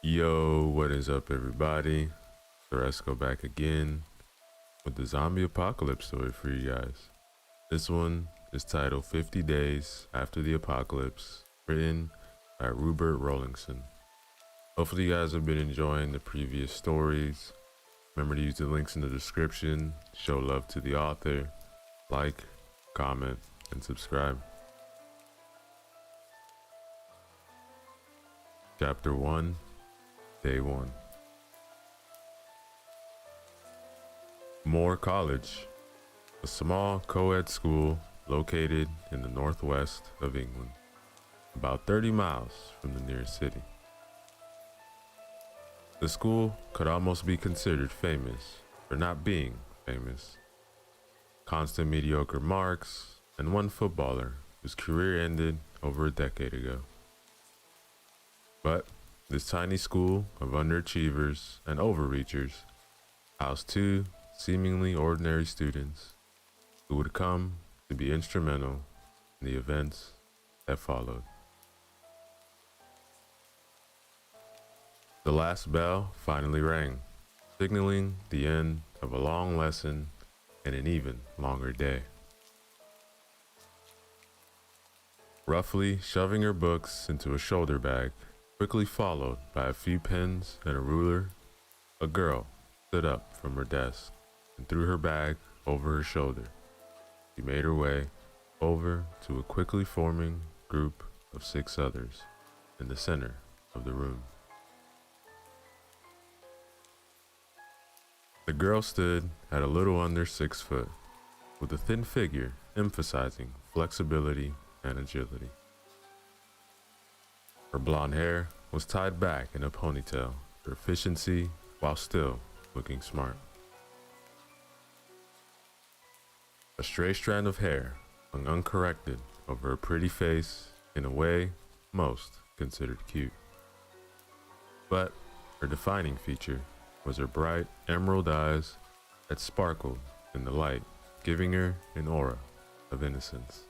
Yo, what is up, everybody? Thoresco back again with the zombie apocalypse story for you guys. This one is titled 50 Days After the Apocalypse, written by Rupert Rawlinson. Hopefully, you guys have been enjoying the previous stories. Remember to use the links in the description, show love to the author, like, comment, and subscribe. Chapter 1, Day 1. Moore College, a small co-ed school located in the northwest of England, about 30 miles from the nearest city. The school could almost be considered famous for not being famous. Constant mediocre marks and one footballer whose career ended over a decade ago. But this tiny school of underachievers and overreachers housed two seemingly ordinary students who would come to be instrumental in the events that followed. The last bell finally rang, signaling the end of a long lesson and an even longer day. Roughly shoving her books into a shoulder bag, quickly followed by a few pens and a ruler, a girl stood up from her desk and threw her bag over her shoulder. She made her way over to a quickly forming group of 6 others in the center of the room. The girl stood at a little under 6 foot, with a thin figure emphasizing flexibility and agility. Her blonde hair was tied back in a ponytail for efficiency while still looking smart. A stray strand of hair hung uncorrected over her pretty face in a way most considered cute. But her defining feature was her bright emerald eyes that sparkled in the light, giving her an aura of innocence.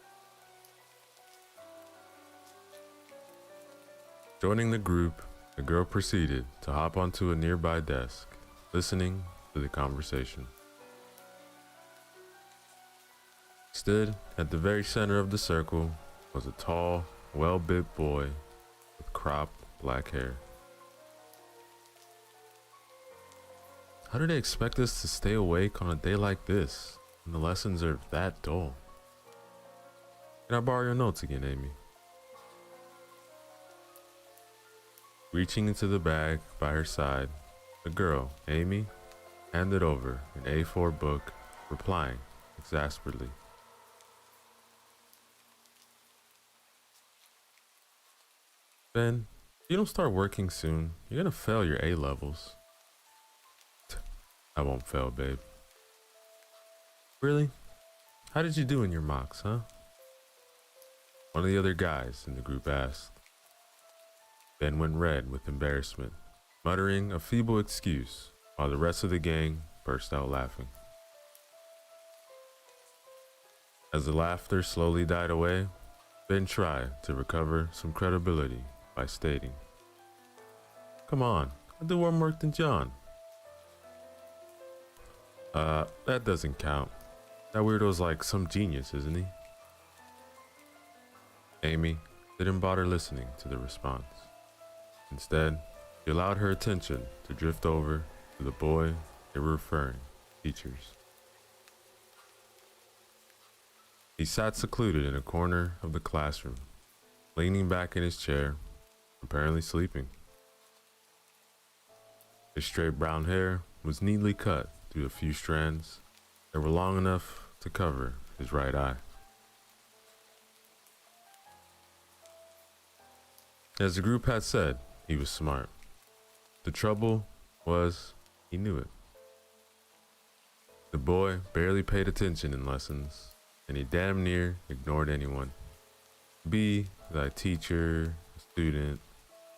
Joining the group, the girl proceeded to hop onto a nearby desk, listening to the conversation. Stood at the very center of the circle was a tall, well-built boy with cropped black hair. How do they expect us to stay awake on a day like this when the lessons are that dull? Can I borrow your notes again, Amy? Reaching into the bag by her side, the girl, Amy, handed over an A4 book, replying exasperately. Ben, if you don't start working soon, you're gonna fail your A levels. I won't fail, babe. Really? How did you do in your mocks, huh? One of the other guys in the group asked. Ben went red with embarrassment, muttering a feeble excuse while the rest of the gang burst out laughing. As the laughter slowly died away, Ben tried to recover some credibility by stating, "Come on, I do more work than John." That doesn't count. That weirdo's like some genius, isn't he? Amy didn't bother listening to the response. Instead, she allowed her attention to drift over to the boy they were referring, teachers. He sat secluded in a corner of the classroom, leaning back in his chair, apparently sleeping. His straight brown hair was neatly cut through a few strands that were long enough to cover his right eye. As the group had said, he was smart. The trouble was, he knew it. The boy barely paid attention in lessons, and he damn near ignored anyone. Be that a teacher, a student,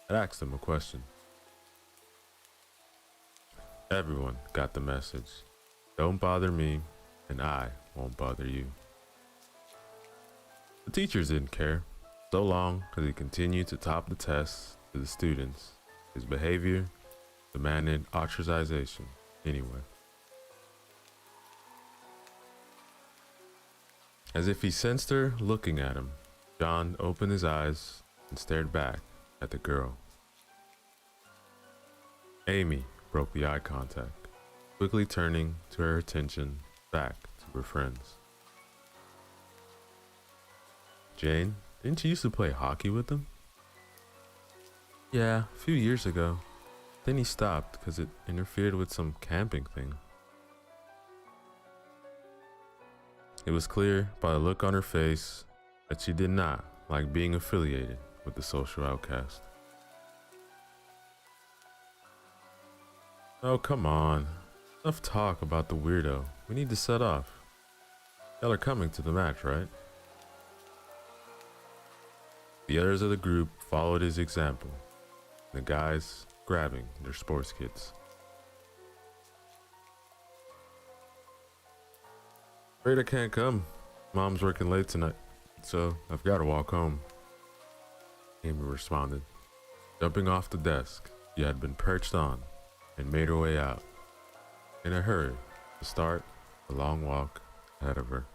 had asked him a question. Everyone got the message. Don't bother me, and I won't bother you. The teachers didn't care, so long as he continued to top the tests to the students His behavior demanded ostracization anyway. As if he sensed her looking at him, John opened his eyes and stared back at the girl. Amy broke the eye contact, quickly turning to her attention back to her friends. Jane, didn't you used to play hockey with him? Yeah, a few years ago. Then he stopped because it interfered with some camping thing. It was clear by the look on her face that she did not like being affiliated with the social outcast. Oh, come on. Enough talk about the weirdo. We need to set off. Y'all are coming to the match, right? The others of the group followed his example, the guys grabbing their sports kits. Afraid I can't come. Mom's working late tonight, so I've got to walk home. Amy responded, jumping off the desk she had been perched on and made her way out, in a hurry to start the long walk ahead of her.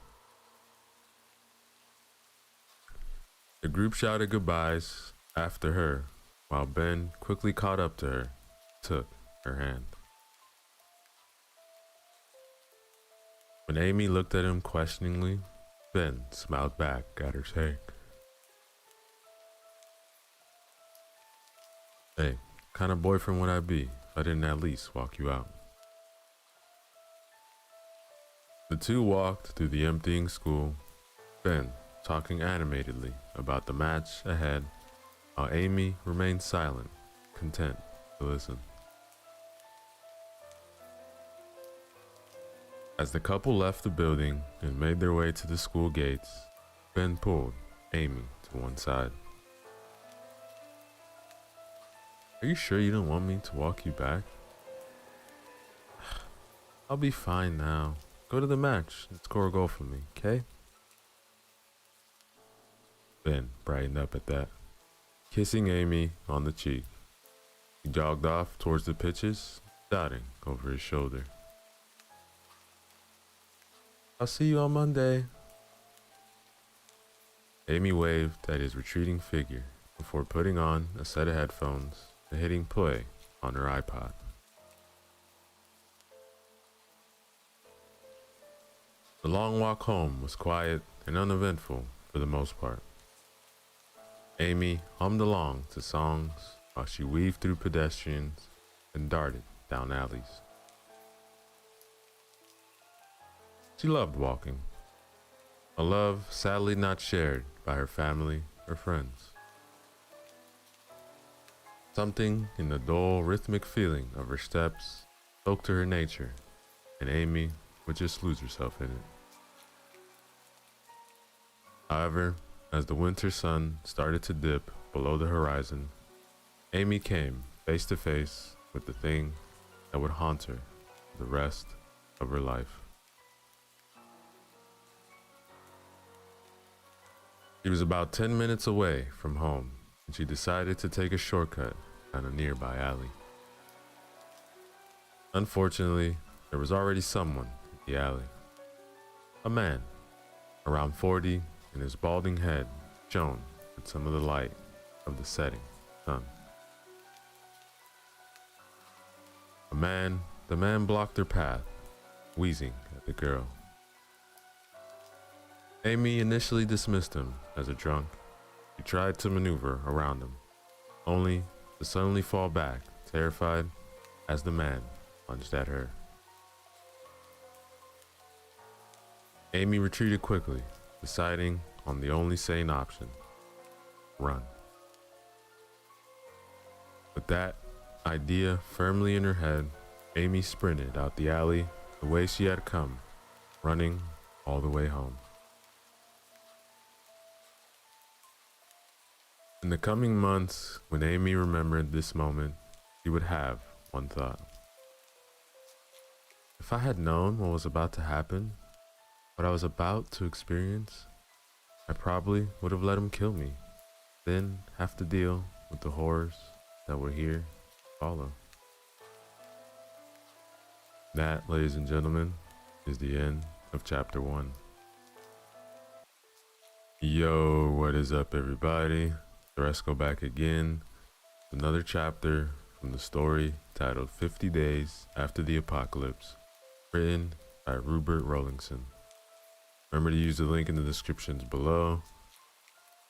The group shouted goodbyes after her while Ben quickly caught up to her, took her hand. When Amy looked at him questioningly, Ben smiled back at her saying, "Hey, kind of boyfriend would I be if I didn't at least walk you out?" The two walked through the emptying school, Ben talking animatedly about the match ahead, while Amy remained silent, content to listen. As the couple left the building and made their way to the school gates, Ben pulled Amy to one side. "Are you sure you don't want me to walk you back?" "I'll be fine now. Go to the match and score a goal for me, okay?" Ben brightened up at that, kissing Amy on the cheek. He jogged off towards the pitches, shouting over his shoulder, "I'll see you on Monday." Amy waved at his retreating figure before putting on a set of headphones and hitting play on her iPod. The long walk home was quiet and uneventful for the most part. Amy hummed along to songs while she weaved through pedestrians and darted down alleys. She loved walking, a love sadly not shared by her family or friends. Something in the dull, rhythmic feeling of her steps spoke to her nature, and Amy would just lose herself in it. However, as the winter sun started to dip below the horizon, Amy came face to face with the thing that would haunt her for the rest of her life. She was about 10 minutes away from home, and she decided to take a shortcut down a nearby alley. Unfortunately, there was already someone in the alley. A man, around 40, and his balding head shone with some of the light of the setting sun. The man blocked her path, wheezing at the girl. Amy initially dismissed him as a drunk. She tried to maneuver around him, only to suddenly fall back, terrified, as the man lunged at her. Amy retreated quickly, deciding on the only sane option: run. With that idea firmly in her head, Amy sprinted out the alley the way she had come, running all the way home. In the coming months, when Amy remembered this moment, she would have one thought. If I had known what was about to happen, what I was about to experience, I probably would have let him kill me, then have to deal with the horrors that were here follow. That, ladies and gentlemen, is the end of chapter 1. Yo, what is up, everybody? Let's go back again. Another chapter from the story titled 50 Days After the Apocalypse, written by Rupert Rollinson. Remember to use the link in the descriptions below.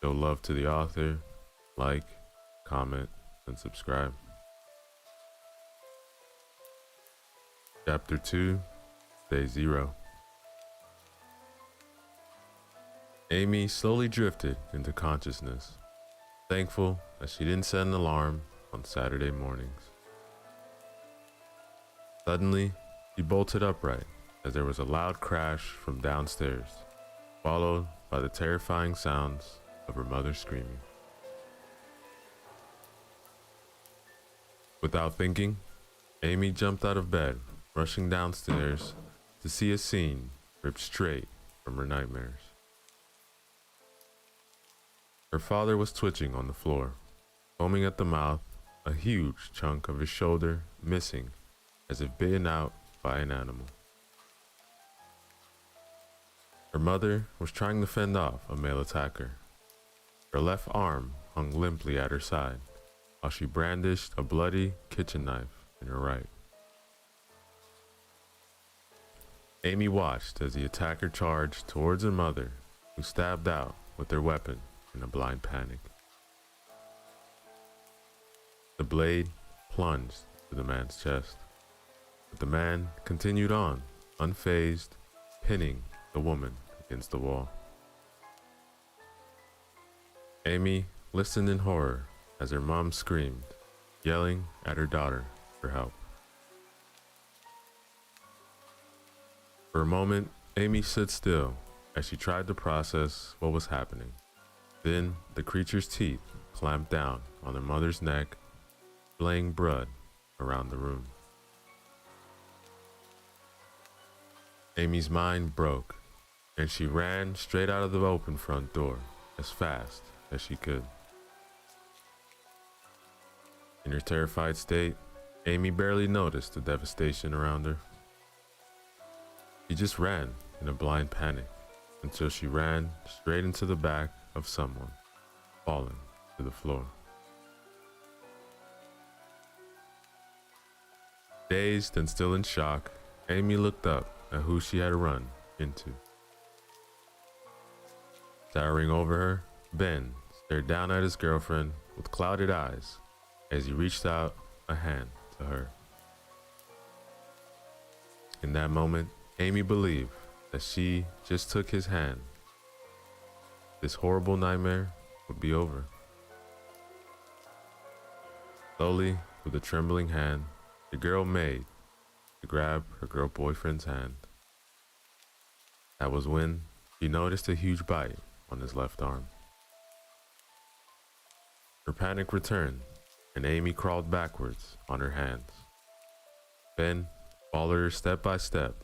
Show love to the author, like, comment, and subscribe. Chapter 2, Day 0. Amy slowly drifted into consciousness, thankful that she didn't set an alarm on Saturday mornings. Suddenly, she bolted upright as there was a loud crash from downstairs, followed by the terrifying sounds of her mother screaming. Without thinking, Amy jumped out of bed, rushing downstairs to see a scene ripped straight from her nightmares. Her father was twitching on the floor, foaming at the mouth, a huge chunk of his shoulder missing as if bitten out by an animal. Her mother was trying to fend off a male attacker. Her left arm hung limply at her side, while she brandished a bloody kitchen knife in her right. Amy watched as the attacker charged towards her mother, who stabbed out with her weapon in a blind panic. The blade plunged to the man's chest, but the man continued on, unfazed, pinning the woman against the wall. Amy listened in horror as her mom screamed, yelling at her daughter for help. For a moment, Amy stood still as she tried to process what was happening. Then the creature's teeth clamped down on her mother's neck, splaying blood around the room. Amy's mind broke, and she ran straight out of the open front door as fast as she could. In her terrified state, Amy barely noticed the devastation around her. She just ran in a blind panic until she ran straight into the back of someone, falling to the floor. Dazed and still in shock, Amy looked up at who she had run into. Towering over her, Ben stared down at his girlfriend with clouded eyes as he reached out a hand to her. In that moment, Amy believed that she just took his hand. This horrible nightmare would be over. Slowly, with a trembling hand, the girl made to grab her girl boyfriend's hand. That was when she noticed a huge bite on his left arm. Her panic returned, and Amy crawled backwards on her hands. Ben followed her step by step,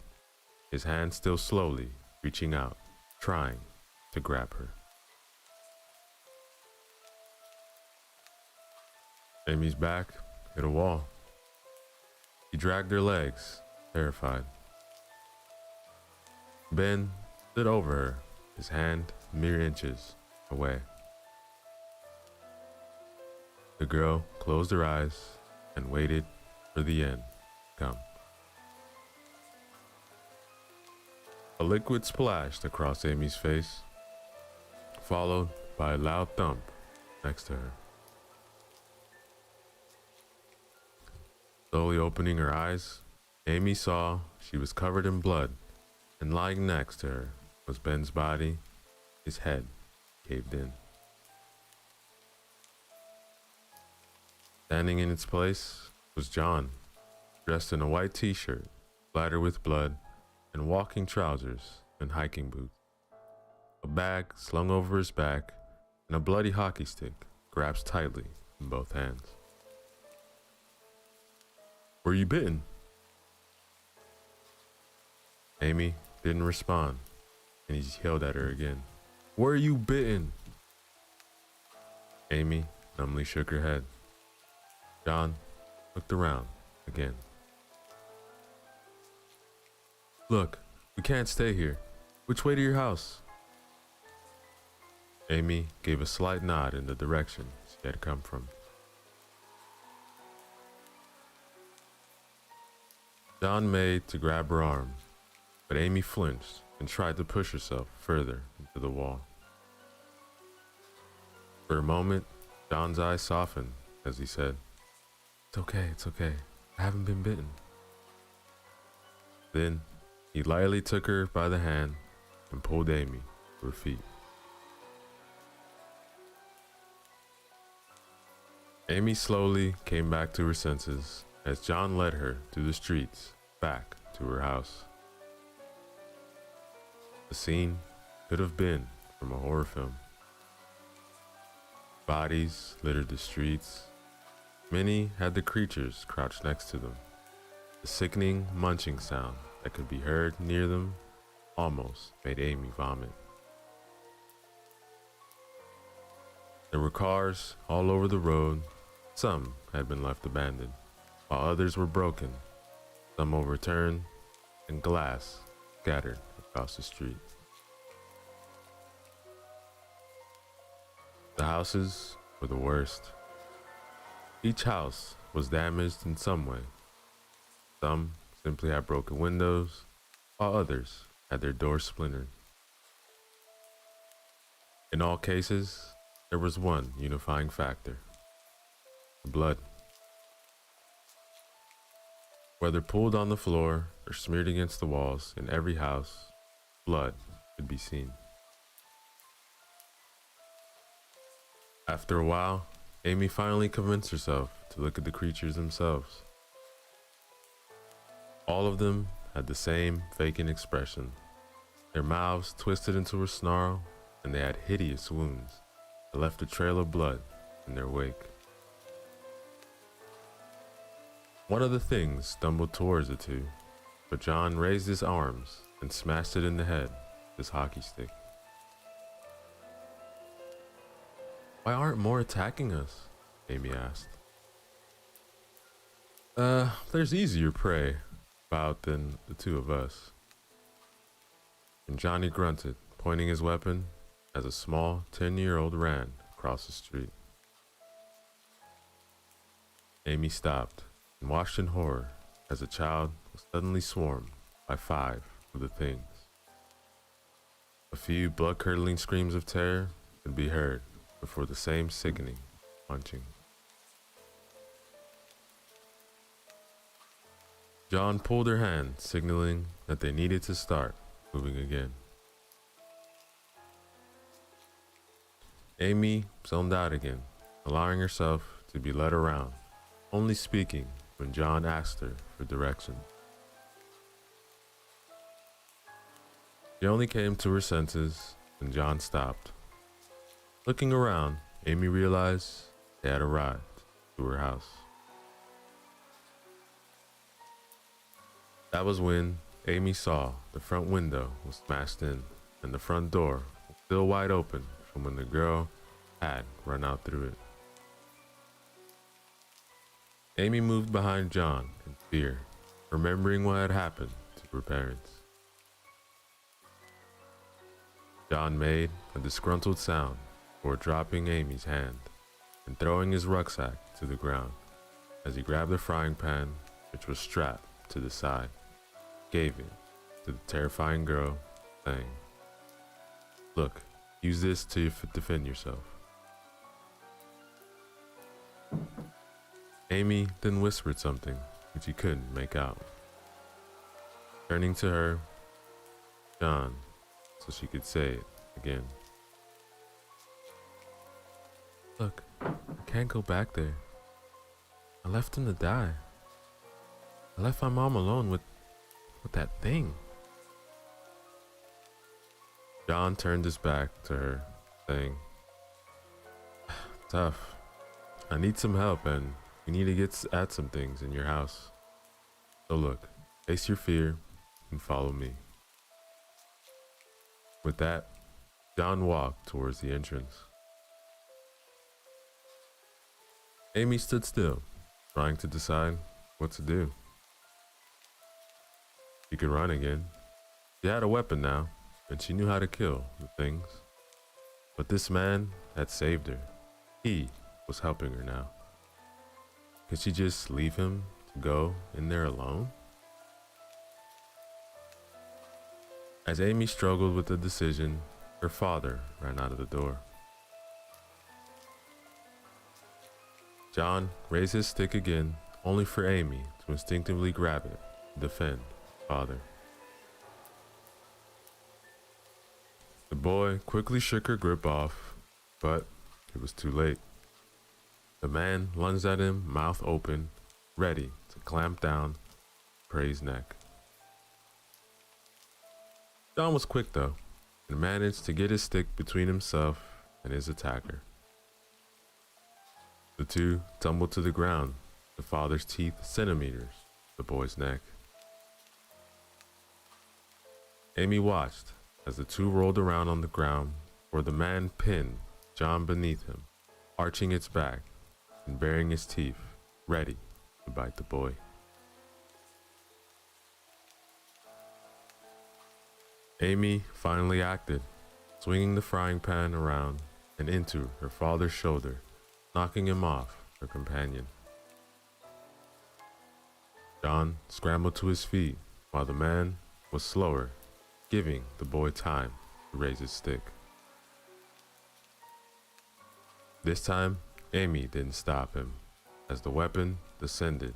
his hand still slowly reaching out, trying to grab her. Amy's back hit a wall. She dragged her legs, terrified. Ben stood over her, his hand mere inches away. The girl closed her eyes and waited for the end to come. A liquid splashed across Amy's face, followed by a loud thump next to her. Slowly opening her eyes, Amy saw she was covered in blood, and lying next to her was Ben's body, his head caved in. Standing in its place was John, dressed in a white t-shirt, splattered with blood, and walking trousers and hiking boots. A bag slung over his back, and a bloody hockey stick grasped tightly in both hands. "Were you bitten?" Amy didn't respond, and he yelled at her again. "Were you bitten?" Amy numbly shook her head. John looked around again. Look, we can't stay here. Which way to your house? Amy gave a slight nod in the direction she had come from. John made to grab her arm, but Amy flinched and tried to push herself further into the wall. For a moment, John's eyes softened as he said, it's okay. I haven't been bitten." Then he lightly took her by the hand and pulled Amy to her feet. Amy slowly came back to her senses as John led her through the streets back to her house. The scene could have been from a horror film. Bodies littered the streets. Many had the creatures crouched next to them. The sickening munching sound that could be heard near them almost made Amy vomit. There were cars all over the road. Some had been left abandoned, while others were broken, some overturned, and glass scattered across the street. The houses were the worst. Each house was damaged in some way. Some simply had broken windows, while others had their doors splintered. In all cases, there was one unifying factor: blood. Whether pooled on the floor or smeared against the walls, in every house, blood could be seen. After a while, Amy finally convinced herself to look at the creatures themselves. All of them had the same vacant expression. Their mouths twisted into a snarl, and they had hideous wounds that left a trail of blood in their wake. One of the things stumbled towards the two, but John raised his arms and smashed it in the head with his hockey stick. "Why aren't more attacking us?" Amy asked. There's easier prey about than the two of us." And Johnny grunted, pointing his weapon as a small 10-year-old ran across the street. Amy stopped and watched in horror as a child was suddenly swarmed by 5 of the things. A few blood-curdling screams of terror could be heard before the same sickening punching. John pulled her hand, signaling that they needed to start moving again. Amy zoned out again, allowing herself to be led around, only speaking when John asked her for direction. She only came to her senses when John stopped. Looking around, Amy realized they had arrived to her house. That was when Amy saw the front window was smashed in and the front door was still wide open from when the girl had run out through it. Amy moved behind John in fear, remembering what had happened to her parents. John made a disgruntled sound before dropping Amy's hand and throwing his rucksack to the ground as he grabbed the frying pan, which was strapped to the side, gave it to the terrifying girl, saying, "Look, use this to defend yourself." Amy then whispered something which he couldn't make out. Turning to her, John, so she could say it again. "Look, I can't go back there. I left him to die. I left my mom alone with that thing." John turned his back to her, saying, "Tough. I need some help and we need to get at some things in your house. So look, face your fear and follow me." With that, John walked towards the entrance. Amy stood still, trying to decide what to do. She could run again. She had a weapon now, and she knew how to kill the things. But this man had saved her. He was helping her now. Could she just leave him to go in there alone? As Amy struggled with the decision, her father ran out of the door. John raised his stick again, only for Amy to instinctively grab it to defend father. The boy quickly shook her grip off, but it was too late. The man lunged at him, mouth open, ready to clamp down Prey's neck. John was quick though, and managed to get his stick between himself and his attacker. The two tumbled to the ground, the father's teeth centimeters the boy's neck. Amy watched as the two rolled around on the ground where the man pinned John beneath him, arching its back and baring its teeth, ready to bite the boy. Amy finally acted, swinging the frying pan around and into her father's shoulder, knocking him off her companion. John scrambled to his feet while the man was slower, giving the boy time to raise his stick. This time, Amy didn't stop him, as the weapon descended,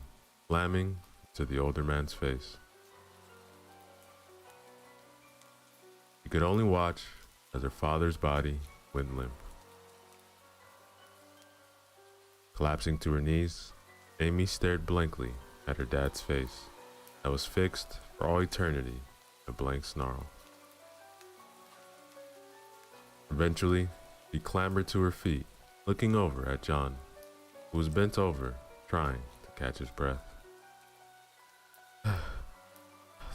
slamming to the older man's face. He could only watch as her father's body went limp. Collapsing to her knees, Amy stared blankly at her dad's face that was fixed for all eternity, a blank snarl. Eventually, she clambered to her feet, looking over at John, who was bent over, trying to catch his breath.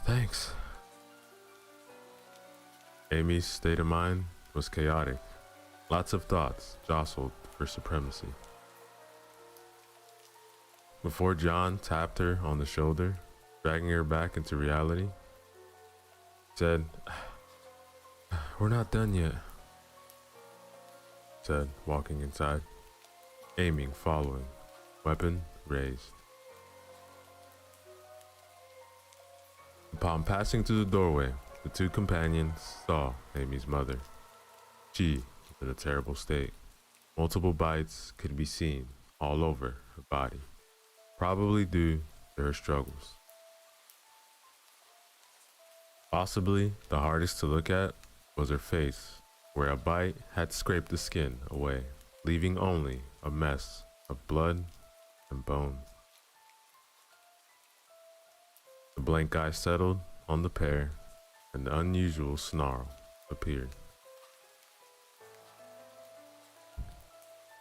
Thanks. Amy's state of mind was chaotic. Lots of thoughts jostled for supremacy. Before John tapped her on the shoulder, dragging her back into reality, he said, "We're not done yet," said, walking inside, aiming, following, weapon raised. Upon passing through the doorway, the two companions saw Amy's mother. She was in a terrible state. Multiple bites could be seen all over her body, probably due to her struggles. Possibly the hardest to look at was her face, where a bite had scraped the skin away, leaving only a mess of blood and bone. The blank eye settled on the pair, and the unusual snarl appeared.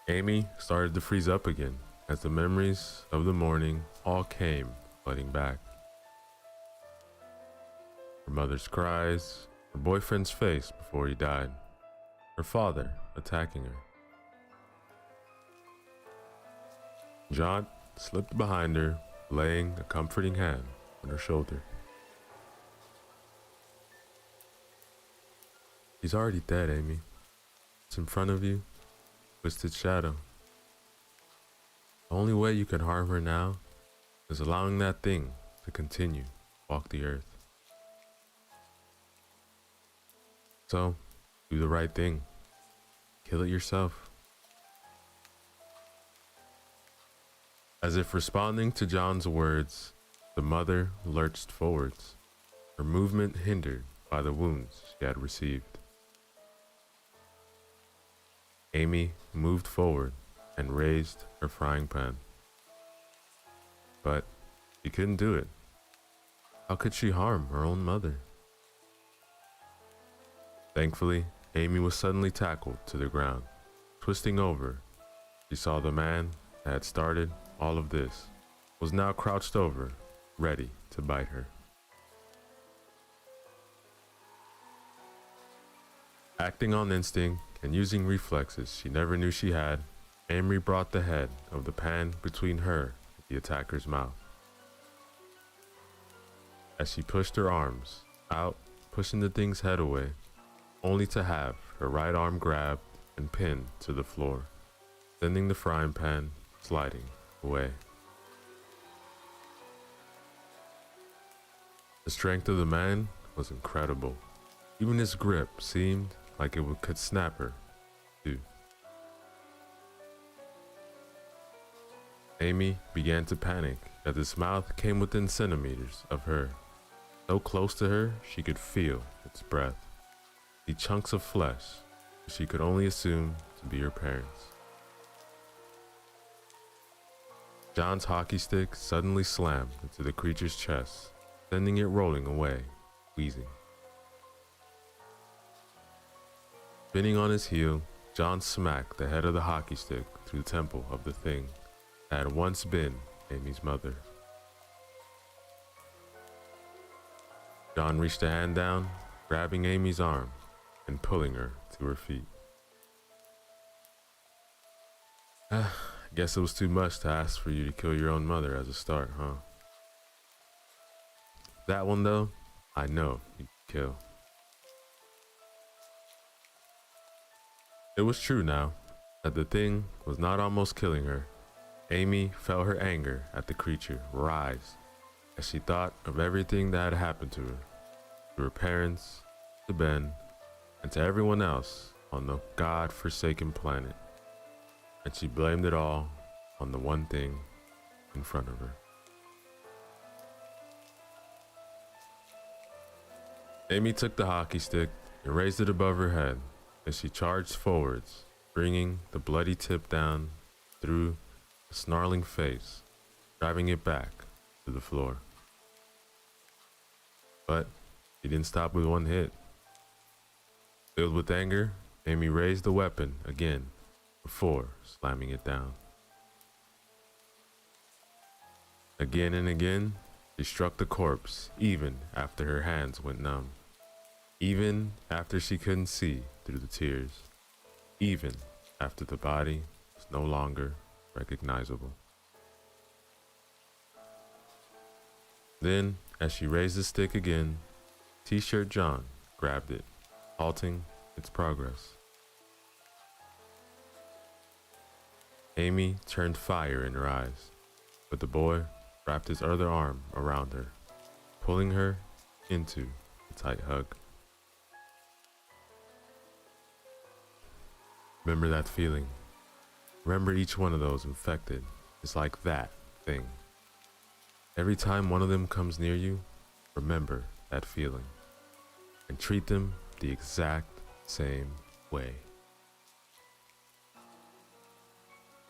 Amy started to freeze up again as the memories of the morning all came flooding back. Her mother's cries, her boyfriend's face before he died, her father attacking her. John slipped behind her, laying a comforting hand on her shoulder. "He's already dead, Amy. It's in front of you, twisted shadow. The only way you can harm her now is allowing that thing to continue to walk the earth. So, do the right thing. Kill it yourself." As if responding to John's words, the mother lurched forwards, her movement hindered by the wounds she had received. Amy moved forward and raised her frying pan. But she couldn't do it. How could she harm her own mother? Thankfully, Amy was suddenly tackled to the ground. Twisting over, she saw the man that had started all of this was now crouched over, ready to bite her. Acting on instinct and using reflexes she never knew she had, Amy brought the head of the pan between her and the attacker's mouth. As she pushed her arms out, pushing the thing's head away, only to have her right arm grabbed and pinned to the floor, sending the frying pan sliding away. The strength of the man was incredible. Even his grip seemed like it could snap her, too. Amy began to panic as his mouth came within centimeters of her. So close to her, she could feel its breath. The chunks of flesh she could only assume to be her parents. John's hockey stick suddenly slammed into the creature's chest, sending it rolling away, wheezing. Spinning on his heel, John smacked the head of the hockey stick through the temple of the thing that had once been Amy's mother. John reached a hand down, grabbing Amy's arm and pulling her to her feet. I guess it was too much to ask for you to kill your own mother as a start, huh? That one though, I know you'd kill. It was true now that the thing was not almost killing her. Amy felt her anger at the creature rise as she thought of everything that had happened to her parents, to Ben, and to everyone else on the God-forsaken planet. And she blamed it all on the one thing in front of her. Amy took the hockey stick and raised it above her head as she charged forwards, bringing the bloody tip down through the snarling face, driving it back to the floor. But he didn't stop with one hit. Filled with anger, Amy raised the weapon again before slamming it down. Again and again, she struck the corpse even after her hands went numb, even after she couldn't see through the tears, even after the body was no longer recognizable. Then, as she raised the stick again, T-shirt John grabbed it, halting its progress. Amy turned fire in her eyes, but the boy wrapped his other arm around her, pulling her into a tight hug. Remember that feeling. Remember each one of those infected is like that thing. Every time one of them comes near you, remember that feeling and treat them the exact same way.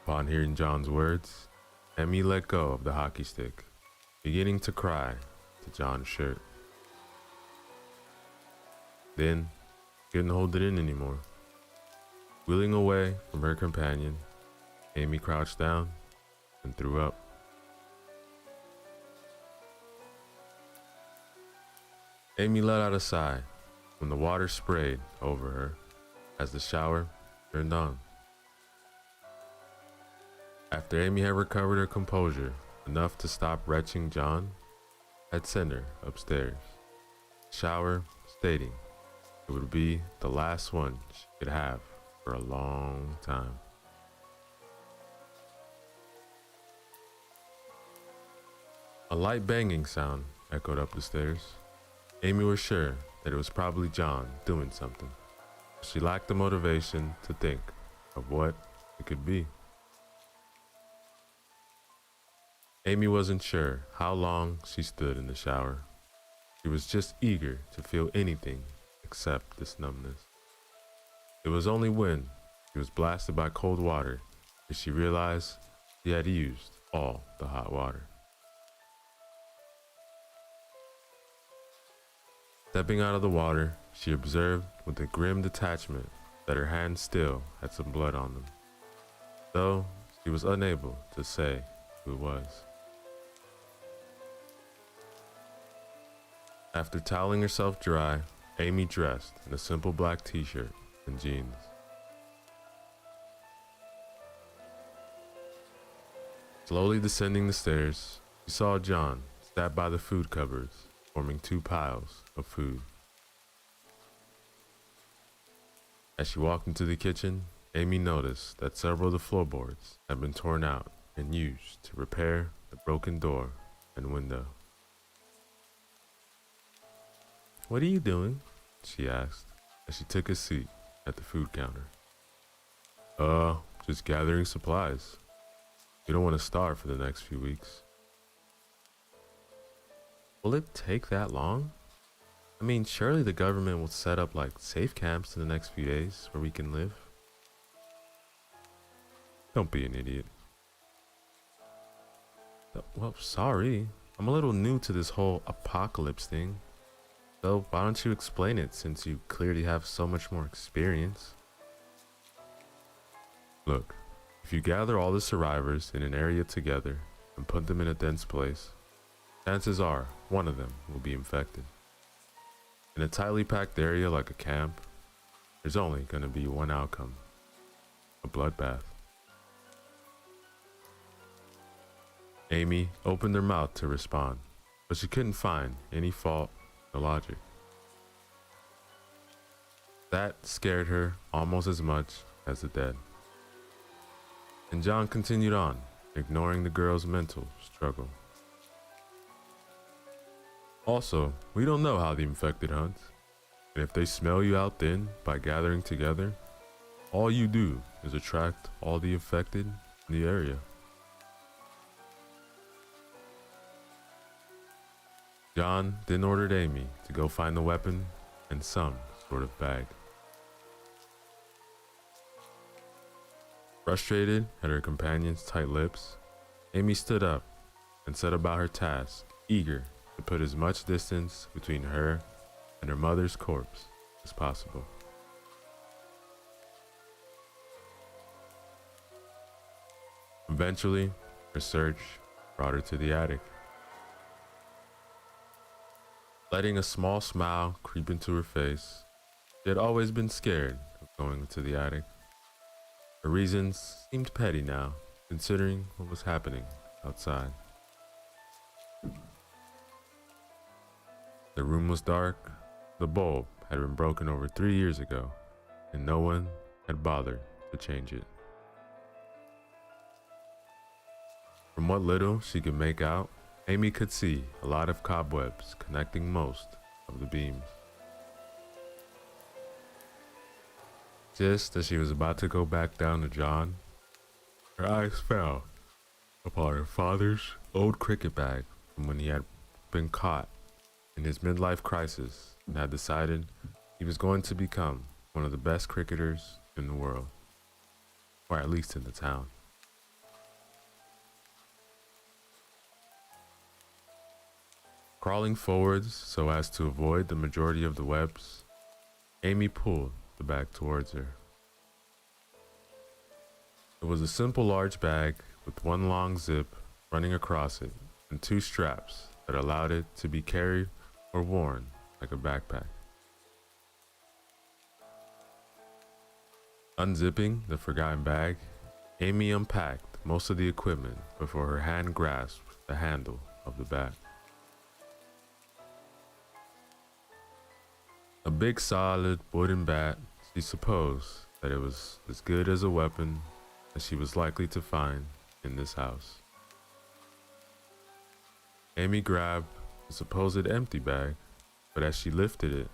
Upon hearing John's words, Amy let go of the hockey stick, beginning to cry to John's shirt. Then, couldn't hold it in anymore. Wheeling away from her companion, Amy crouched down and threw up. Amy let out a sigh when the water sprayed over her as the shower turned on. After Amy had recovered her composure enough to stop retching, John had sent her upstairs, shower stating it would be the last one she could have for a long time. A light banging sound echoed up the stairs. Amy was sure that it was probably John doing something. She lacked the motivation to think of what it could be. Amy wasn't sure how long she stood in the shower. She was just eager to feel anything except this numbness. It was only when she was blasted by cold water that she realized she had used all the hot water. Stepping out of the water, she observed with a grim detachment that her hands still had some blood on them, though she was unable to say who it was. After toweling herself dry, Amy dressed in a simple black t-shirt and jeans. Slowly descending the stairs, she saw John sat by the food cupboards, forming two piles of food. As she walked into the kitchen, Amy noticed that several of the floorboards had been torn out and used to repair the broken door and window. "What are you doing?" she asked as she took a seat at the food counter. Just gathering supplies. We don't want to starve for the next few weeks." "Will it take that long? I mean, surely the government will set up like safe camps in the next few days where we can live." "Don't be an idiot." "Well, sorry. I'm a little new to this whole apocalypse thing. So why don't you explain it since you clearly have so much more experience?" "Look, if you gather all the survivors in an area together and put them in a dense place, chances are one of them will be infected. In a tightly packed area like a camp, there's only going to be one outcome: a bloodbath." Amy opened her mouth to respond, but she couldn't find any fault or logic. That scared her almost as much as the dead. And John continued on, ignoring the girl's mental struggle. "Also, we don't know how the infected hunt, and if they smell you out thin by gathering together, all you do is attract all the infected in the area." John then ordered Amy to go find the weapon and some sort of bag. Frustrated at her companion's tight lips, Amy stood up and set about her task, eager to put as much distance between her and her mother's corpse as possible. Eventually, her search brought her to the attic. Letting a small smile creep into her face, she had always been scared of going into the attic. Her reasons seemed petty now, considering what was happening outside. The room was dark. The bulb had been broken over 3 years ago, and no one had bothered to change it. From what little she could make out, Amy could see a lot of cobwebs connecting most of the beams. Just as she was about to go back down to John, her eyes fell upon her father's old cricket bag from when he had been caught in his midlife crisis and had decided he was going to become one of the best cricketers in the world, or at least in the town. Crawling forwards so as to avoid the majority of the webs, Amy pulled the bag towards her. It was a simple large bag with one long zip running across it and two straps that allowed it to be carried or worn like a backpack. Unzipping the forgotten bag, Amy unpacked most of the equipment before her hand grasped the handle of the bat. A big solid wooden bat, she supposed that it was as good as a weapon as she was likely to find in this house. Amy grabbed the supposed empty bag, but as she lifted it,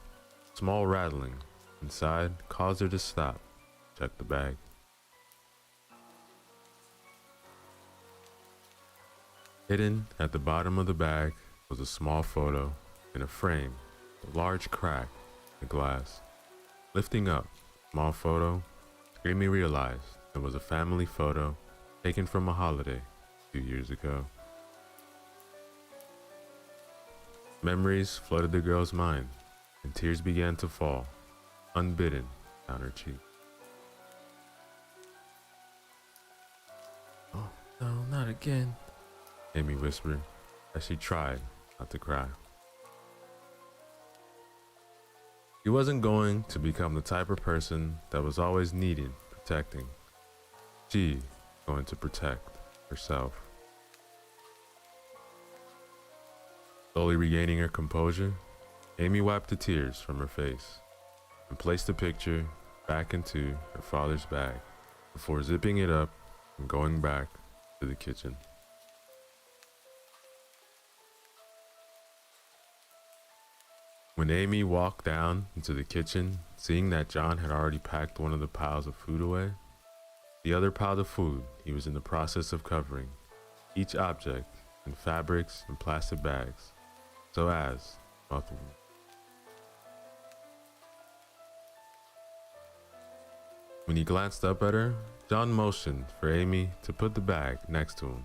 small rattling inside caused her to stop, check the bag. Hidden at the bottom of the bag was a small photo in a frame with a large crack in the glass. Lifting up the small photo, Amy realized it was a family photo taken from a holiday a few years ago. Memories flooded the girl's mind, and tears began to fall, unbidden, down her cheek. "Oh, no, not again," Amy whispered as she tried not to cry. She wasn't going to become the type of person that was always needing protecting. She was going to protect herself. Slowly regaining her composure, Amy wiped the tears from her face and placed the picture back into her father's bag before zipping it up and going back to the kitchen. When Amy walked down into the kitchen, seeing that John had already packed one of the piles of food away, the other pile of food he was in the process of covering, each object in fabrics and plastic bags, so as muffle them. When he glanced up at her, John motioned for Amy to put the bag next to him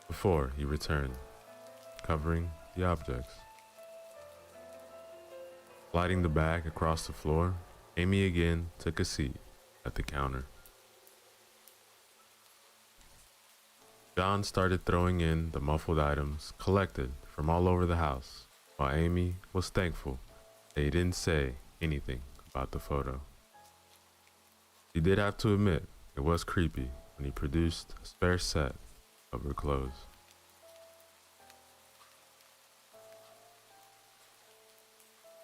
before he returned, covering the objects. Sliding the bag across the floor, Amy again took a seat at the counter. John started throwing in the muffled items collected from all over the house, while Amy was thankful that he didn't say anything about the photo. She did have to admit it was creepy when he produced a spare set of her clothes.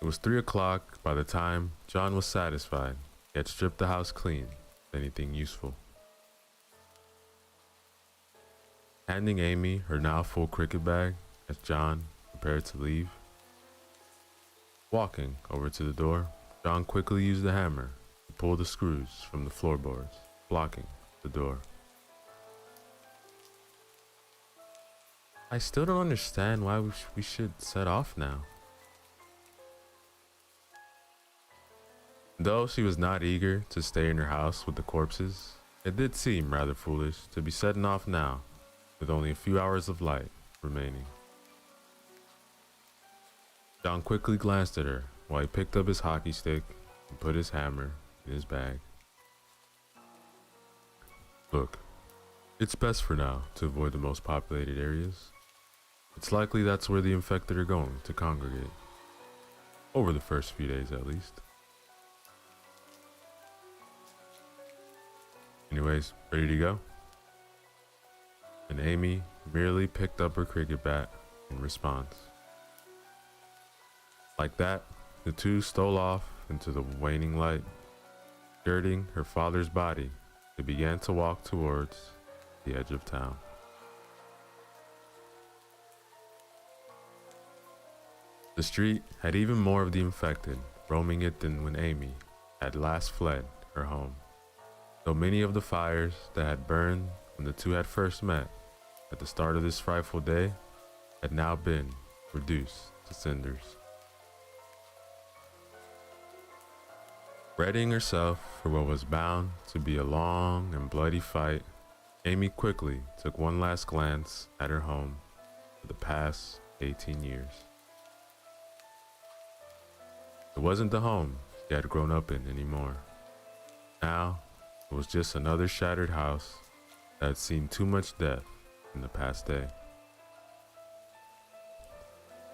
It was 3 o'clock by the time John was satisfied he had stripped the house clean of anything useful. Handing Amy her now full cricket bag as John prepared to leave. Walking over to the door, John quickly used the hammer to pull the screws from the floorboards, blocking the door. I still don't understand why we should set off now. Though she was not eager to stay in her house with the corpses, it did seem rather foolish to be setting off now with only a few hours of light remaining. John quickly glanced at her while he picked up his hockey stick and put his hammer in his bag. Look, it's best for now to avoid the most populated areas. It's likely that's where the infected are going to congregate. Over the first few days at least. Anyways, ready to go? And Amy merely picked up her cricket bat in response. Like that, the two stole off into the waning light. Skirting her father's body, they began to walk towards the edge of town. The street had even more of the infected roaming it than when Amy had last fled her home. Though many of the fires that had burned when the two had first met at the start of this frightful day had now been reduced to cinders. Readying herself for what was bound to be a long and bloody fight, Amy quickly took one last glance at her home for the past 18 years. It wasn't the home she had grown up in anymore. Now, it was just another shattered house that had seen too much death in the past day.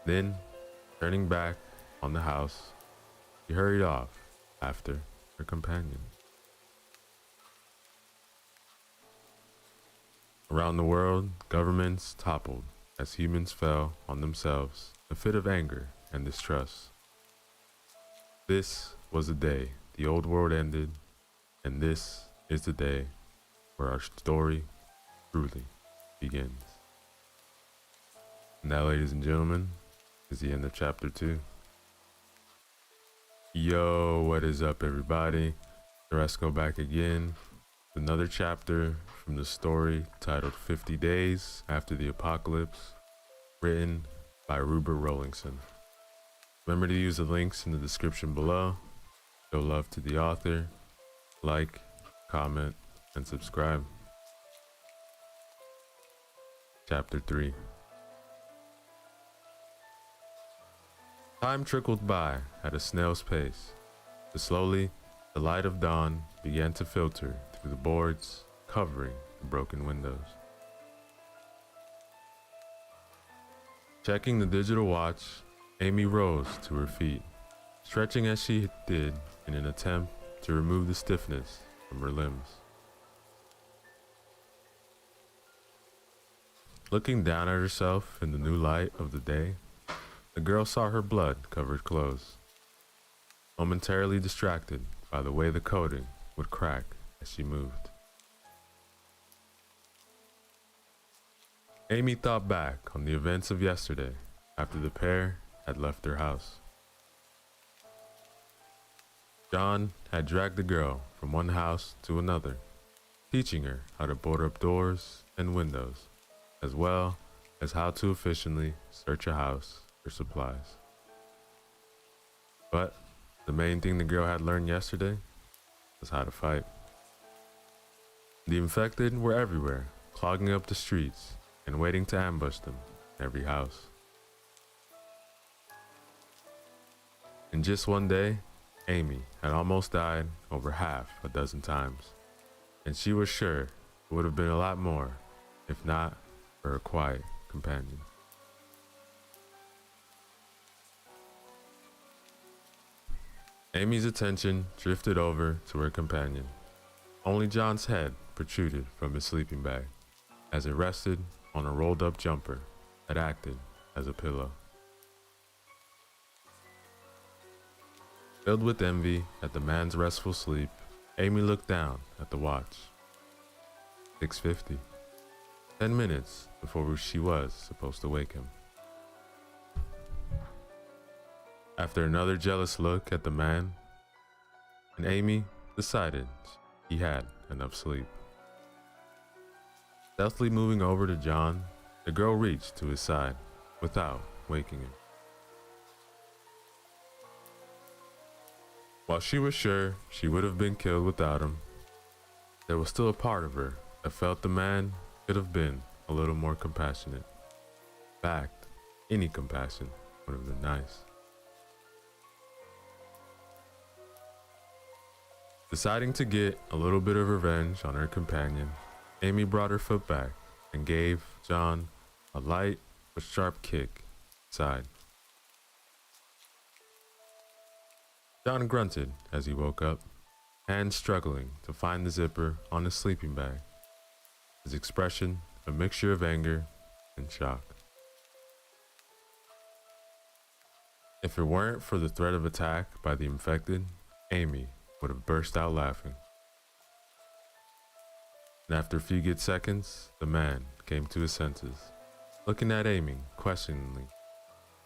Then, turning back on the house, she hurried off after her companion. Around the world, governments toppled as humans fell on themselves, a fit of anger and distrust. This was the day the old world ended, and this is the day where our story truly begins. And that, ladies and gentlemen, is the end of chapter 2. Yo, what is up, everybody? Teresco back again with another chapter from the story titled 50 Days After the Apocalypse, written by Rupert Rowlingson. Remember to use the links in the description below. Show love to the author. Like, comment, and subscribe. Chapter 3. Time trickled by at a snail's pace, but slowly the light of dawn began to filter through the boards covering the broken windows. Checking the digital watch, Amy rose to her feet, stretching as she did in an attempt to remove the stiffness from her limbs. Looking down at herself in the new light of the day, the girl saw her blood-covered clothes, momentarily distracted by the way the coating would crack as she moved. Amy thought back on the events of yesterday after the pair had left their house. John had dragged the girl from one house to another, teaching her how to board up doors and windows, as well as how to efficiently search a house for supplies. But the main thing the girl had learned yesterday was how to fight. The infected were everywhere, clogging up the streets and waiting to ambush them in every house. In just one day, Amy had almost died over half a dozen times, and she was sure it would have been a lot more if not for her quiet companion. Amy's attention drifted over to her companion. Only John's head protruded from his sleeping bag as it rested on a rolled up jumper that acted as a pillow. Filled with envy at the man's restful sleep, Amy looked down at the watch. 6:50. 10 minutes before she was supposed to wake him. After another jealous look at the man, and Amy decided he had enough sleep. Stealthily moving over to John, the girl reached to his side without waking him. While she was sure she would have been killed without him, there was still a part of her that felt the man could have been a little more compassionate. In fact, any compassion would have been nice. Deciding to get a little bit of revenge on her companion, Amy brought her foot back and gave John a light but sharp kick inside. John grunted as he woke up, hands struggling to find the zipper on his sleeping bag, his expression a mixture of anger and shock. If it weren't for the threat of attack by the infected, Amy would have burst out laughing. And after a few good seconds, the man came to his senses. Looking at Amy questioningly,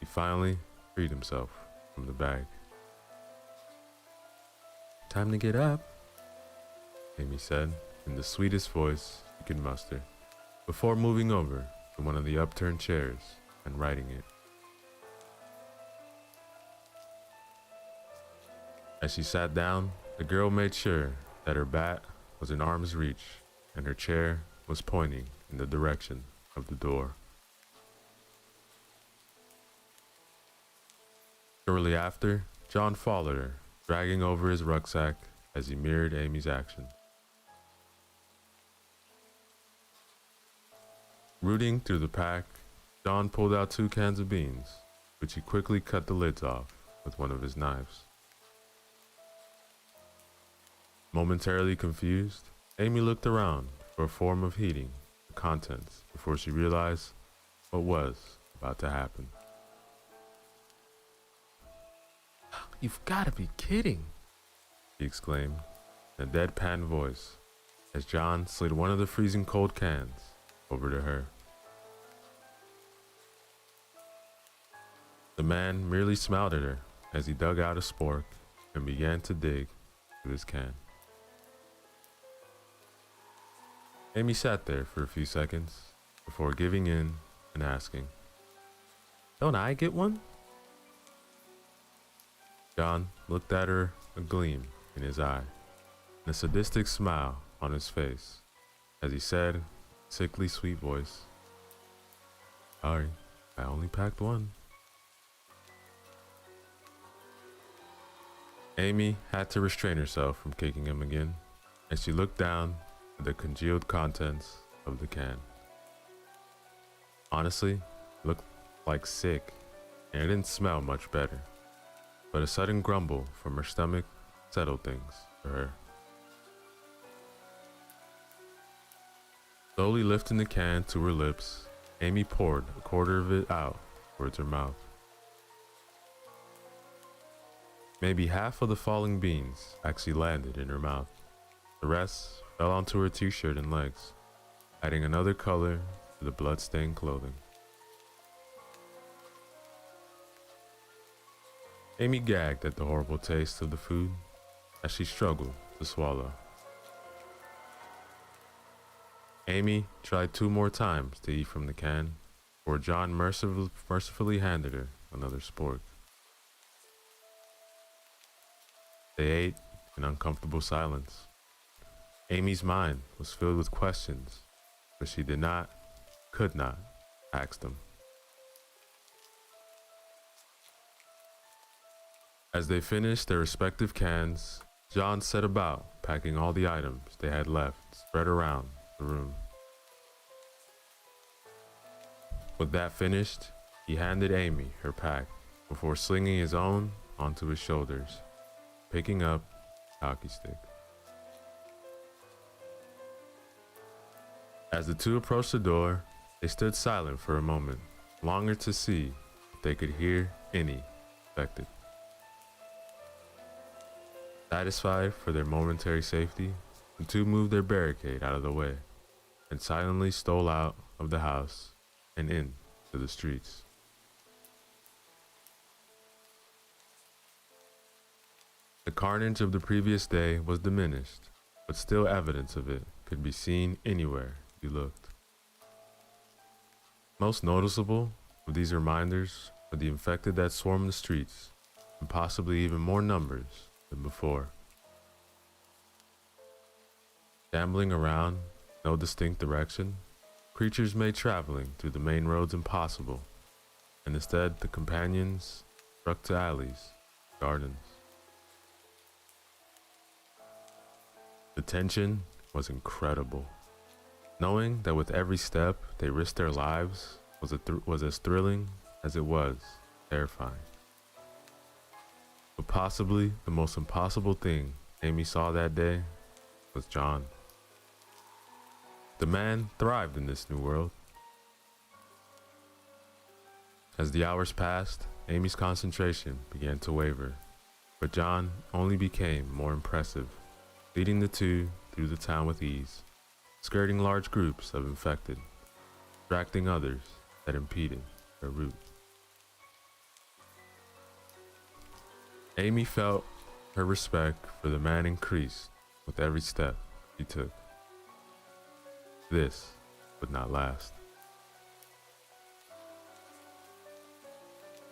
he finally freed himself from the bag. "Time to get up," Amy said in the sweetest voice she could muster, before moving over to one of the upturned chairs and righting it. As she sat down, the girl made sure that her bat was in arm's reach and her chair was pointing in the direction of the door. Shortly after, John followed her, dragging over his rucksack as he mirrored Amy's action. Rooting through the pack, John pulled out 2 cans of beans, which he quickly cut the lids off with one of his knives. Momentarily confused, Amy looked around for a form of heating the contents before she realized what was about to happen. "You've got to be kidding," she exclaimed in a deadpan voice as John slid one of the freezing cold cans over to her. The man merely smiled at her as he dug out a spork and began to dig through his can. Amy sat there for a few seconds before giving in and asking, "Don't I get one?" John looked at her, a gleam in his eye, and a sadistic smile on his face, as he said, sickly sweet voice, "Sorry, I only packed one." Amy had to restrain herself from kicking him again, as she looked down at the congealed contents of the can. Honestly, it looked like sick, and it didn't smell much better, but a sudden grumble from her stomach settled things for her. Slowly lifting the can to her lips, Amy poured a quarter of it out towards her mouth. Maybe half of the falling beans actually landed in her mouth. The rest fell onto her t-shirt and legs, adding another color to the blood-stained clothing. Amy gagged at the horrible taste of the food as she struggled to swallow. Amy tried 2 more times to eat from the can, before John mercifully handed her another spork. They ate in uncomfortable silence. Amy's mind was filled with questions, but she could not ask them. As they finished their respective cans, John set about packing all the items they had left spread around the room. With that finished, he handed Amy her pack before slinging his own onto his shoulders, picking up a hockey stick. As the two approached the door, they stood silent for a moment, longer to see if they could hear any affected. Satisfied for their momentary safety, the two moved their barricade out of the way and silently stole out of the house and into the streets. The carnage of the previous day was diminished, but still evidence of it could be seen anywhere you looked. Most noticeable of these reminders were the infected that swarmed the streets, in possibly even more numbers than before. Shambling around, no distinct direction, creatures made traveling through the main roads impossible, and instead the companions struck to alleys, gardens. The tension was incredible. Knowing that with every step they risked their lives was as thrilling as it was terrifying. But possibly the most impossible thing Amy saw that day was John. The man thrived in this new world. As the hours passed, Amy's concentration began to waver, but John only became more impressive, leading the two through the town with ease, skirting large groups of infected, distracting others that impeded their route. Amy felt her respect for the man increased with every step he took. This would not last.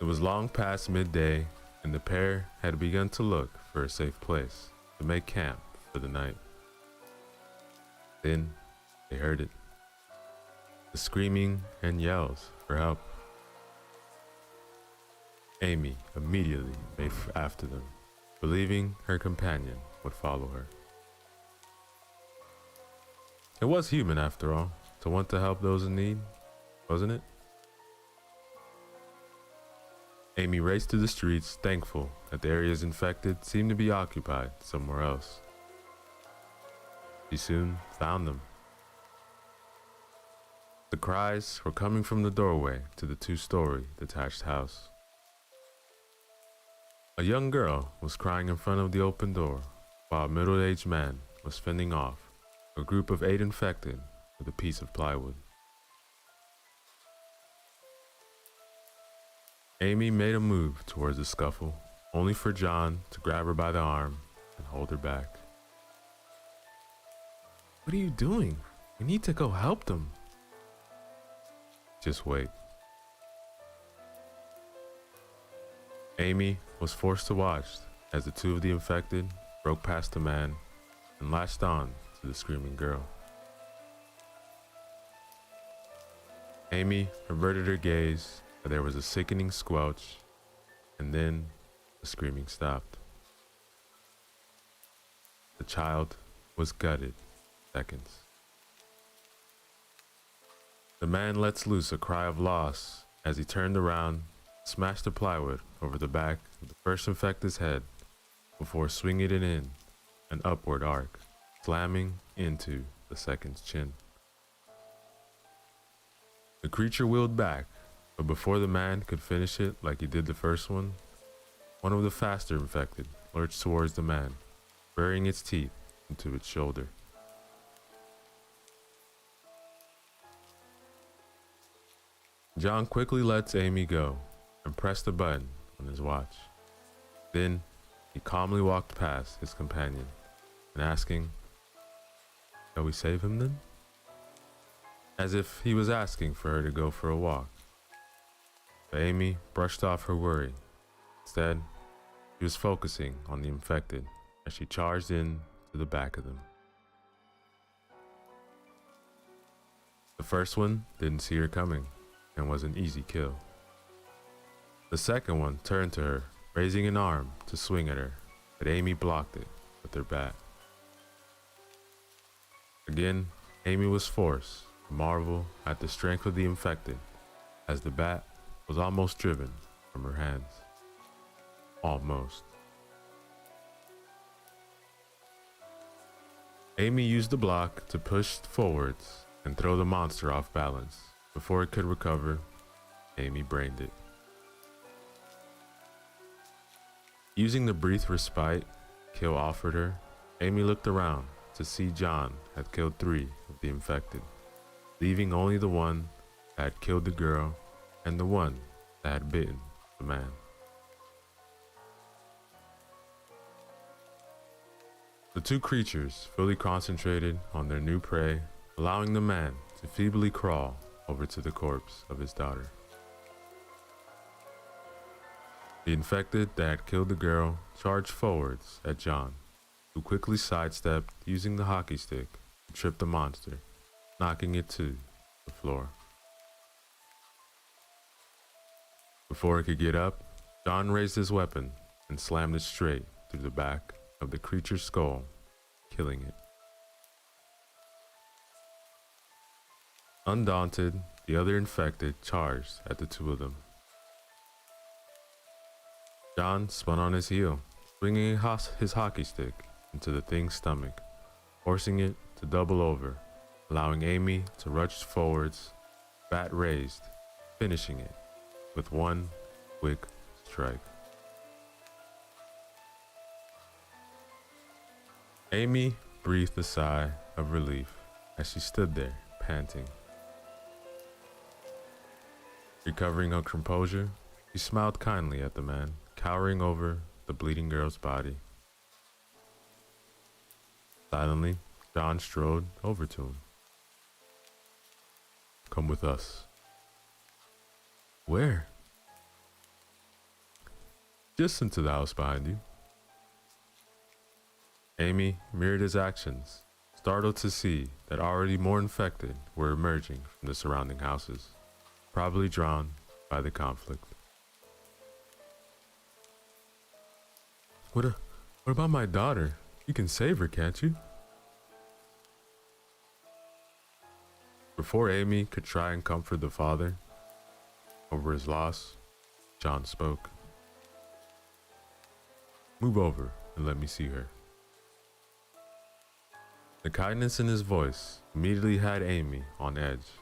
It was long past midday, and the pair had begun to look for a safe place to make camp for the night. Then they heard it. The screaming and yells for help. Amy immediately made after them, believing her companion would follow her. It was human, after all, to want to help those in need, wasn't it? Amy raced through the streets, thankful that the areas infected seemed to be occupied somewhere else. She soon found them. The cries were coming from the doorway to the 2-story detached house. A young girl was crying in front of the open door, while a middle-aged man was fending off a group of 8 infected with a piece of plywood. Amy made a move towards the scuffle, only for John to grab her by the arm and hold her back. "What are you doing? We need to go help them." "Just wait." Amy was forced to watch as the 2 of the infected broke past the man and latched on to the screaming girl. Amy averted her gaze, but there was a sickening squelch, and then the screaming stopped. The child was gutted in seconds. The man lets loose a cry of loss as he turned around, smashed the plywood over the back of the first infected's head before swinging it in an upward arc, slamming into the second's chin. The creature wheeled back, but before the man could finish it like he did the first one of the faster infected lurched towards the man, burying its teeth into its shoulder. John quickly lets Amy go and pressed a button on his watch. Then he calmly walked past his companion and asking, "Shall we save him then?" As if he was asking for her to go for a walk. But Amy brushed off her worry. Instead, she was focusing on the infected as she charged in to the back of them. The first one didn't see her coming and was an easy kill. The second one turned to her, raising an arm to swing at her, but Amy blocked it with her bat. Again, Amy was forced to marvel at the strength of the infected as the bat was almost driven from her hands. Almost. Amy used the block to push forwards and throw the monster off balance. Before it could recover, Amy brained it. Using the brief respite kill offered her, Amy looked around to see John had killed 3 of the infected, leaving only the one that had killed the girl and the one that had bitten the man. The 2 creatures fully concentrated on their new prey, allowing the man to feebly crawl over to the corpse of his daughter. The infected that had killed the girl charged forwards at John, who quickly sidestepped using the hockey stick to trip the monster, knocking it to the floor. Before it could get up, John raised his weapon and slammed it straight through the back of the creature's skull, killing it. Undaunted, the other infected charged at the 2 of them. John spun on his heel, swinging his hockey stick into the thing's stomach, forcing it to double over, allowing Amy to rush forwards, bat raised, finishing it with one quick strike. Amy breathed a sigh of relief as she stood there, panting. Recovering her composure, she smiled kindly at the man, cowering over the bleeding girl's body. Silently, John strode over to him. "Come with us." "Where?" "Just into the house behind you." Amy mirrored his actions, startled to see that already more infected were emerging from the surrounding houses, probably drawn by the conflict. What about my daughter? You can save her, can't you?" Before Amy could try and comfort the father over his loss, John spoke. "Move over and let me see her." The kindness in his voice immediately had Amy on edge,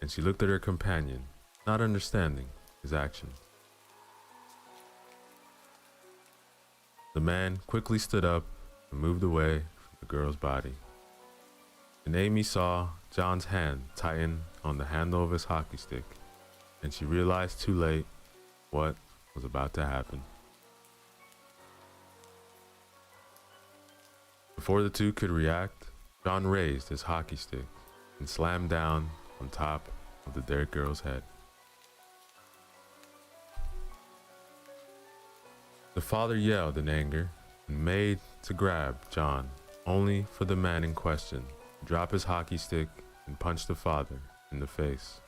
and she looked at her companion, not understanding his actions. The man quickly stood up and moved away from the girl's body, and Amy saw John's hand tighten on the handle of his hockey stick, and she realized too late what was about to happen. Before the 2 could react, John raised his hockey stick and slammed down on top of the dead girl's head. The father yelled in anger and made to grab John, only for the man in question to drop his hockey stick and punch the father in the face.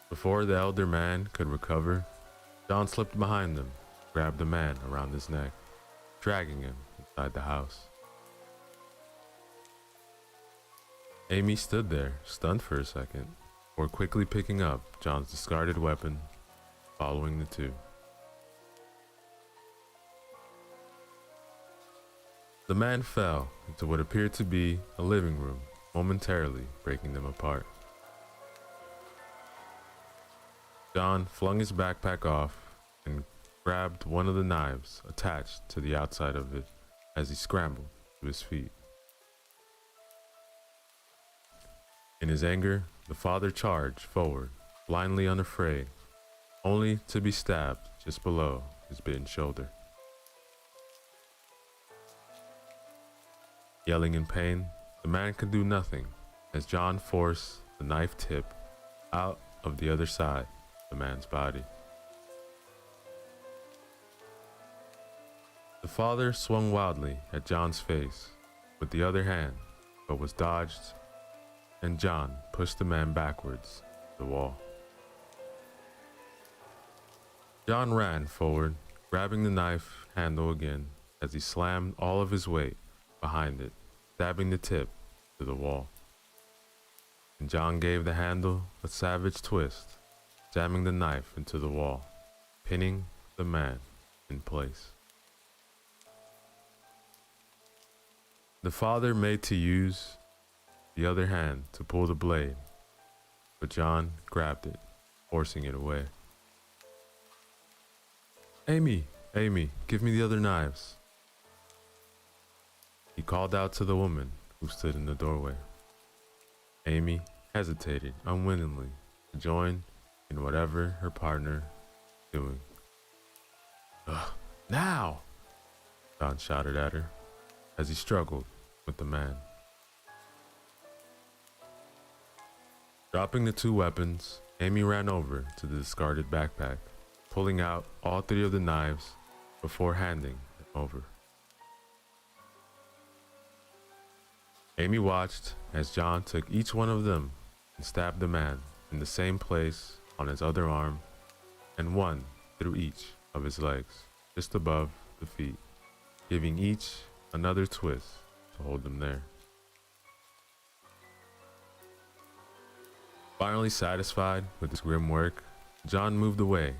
Before the elder man could recover, John slipped behind them, grabbed the man around his neck, dragging him inside the house. Amy stood there, stunned for a second, before quickly picking up John's discarded weapon, following the 2. The man fell into what appeared to be a living room momentarily breaking them apart. John flung his backpack off and grabbed one of the knives attached to the outside of it as he scrambled to his feet. In his anger, the father charged forward, blindly unafraid, only to be stabbed just below his bitten shoulder. Yelling in pain, the man could do nothing as John forced the knife tip out of the other side of the man's body. The father swung wildly at John's face with the other hand, but was dodged, and John pushed the man backwards to the wall. John ran forward, grabbing the knife handle again as he slammed all of his weight behind it, stabbing the tip to the wall. And John gave the handle a savage twist, jamming the knife into the wall, pinning the man in place. The father made to use the other hand to pull the blade, but John grabbed it, forcing it away. Amy, give me the other knives. He called out to the woman who stood in the doorway. Amy hesitated unwillingly to join in whatever her partner was doing. Now! John shouted at her as he struggled with the man. Dropping the two weapons, Amy ran over to the discarded backpack, pulling out all three of the knives before handing them over. Amy watched as John took each one of them and stabbed the man in the same place on his other arm and one through each of his legs, just above the feet, giving each another twist to hold them there. Finally satisfied with his grim work, John moved away,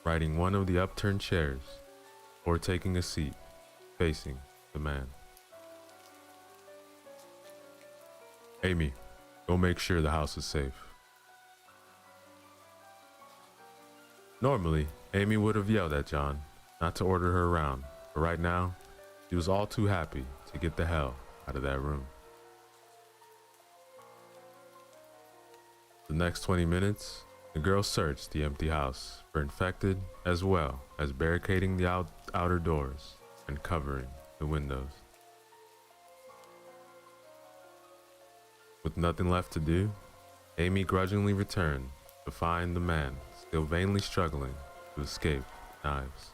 riding one of the upturned chairs or taking a seat facing the man. Amy, go make sure the house is safe. Normally, Amy would have yelled at John not to order her around, but right now, she was all too happy to get the hell out of that room. The next 20 minutes, the girl searched the empty house for infected as well as barricading the outer doors and covering the windows. With nothing left to do, Amy grudgingly returned to find the man still vainly struggling to escape knives.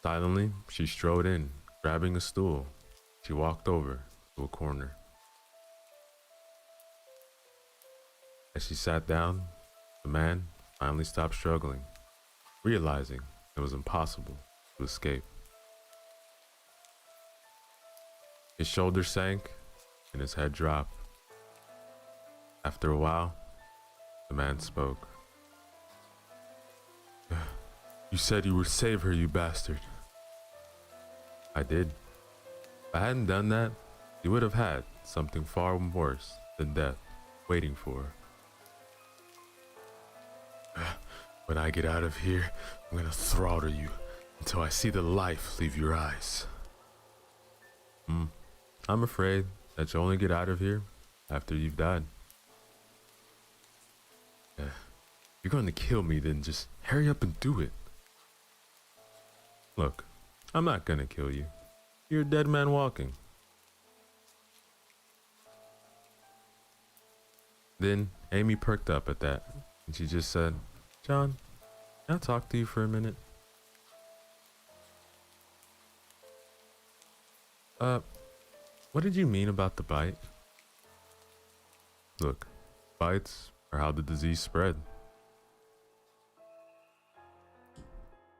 Silently, she strode in, grabbing a stool. She walked over to a corner. As she sat down, the man finally stopped struggling, realizing it was impossible to escape. His shoulders sank and his head dropped. After a while, the man spoke. You said you would save her, you bastard. I did. If I hadn't done that, you would have had something far worse than death waiting for her. When I get out of here, I'm gonna throttle you until I see the life leave your eyes. I'm afraid that you'll only get out of here after you've died. If you're going to kill me, then just hurry up and do it. Look, I'm not gonna kill you. You're a dead man walking. Then Amy perked up at that, and she just said, John, can I talk to you for a minute? What did you mean about the bite? Look, bites are how the disease spread.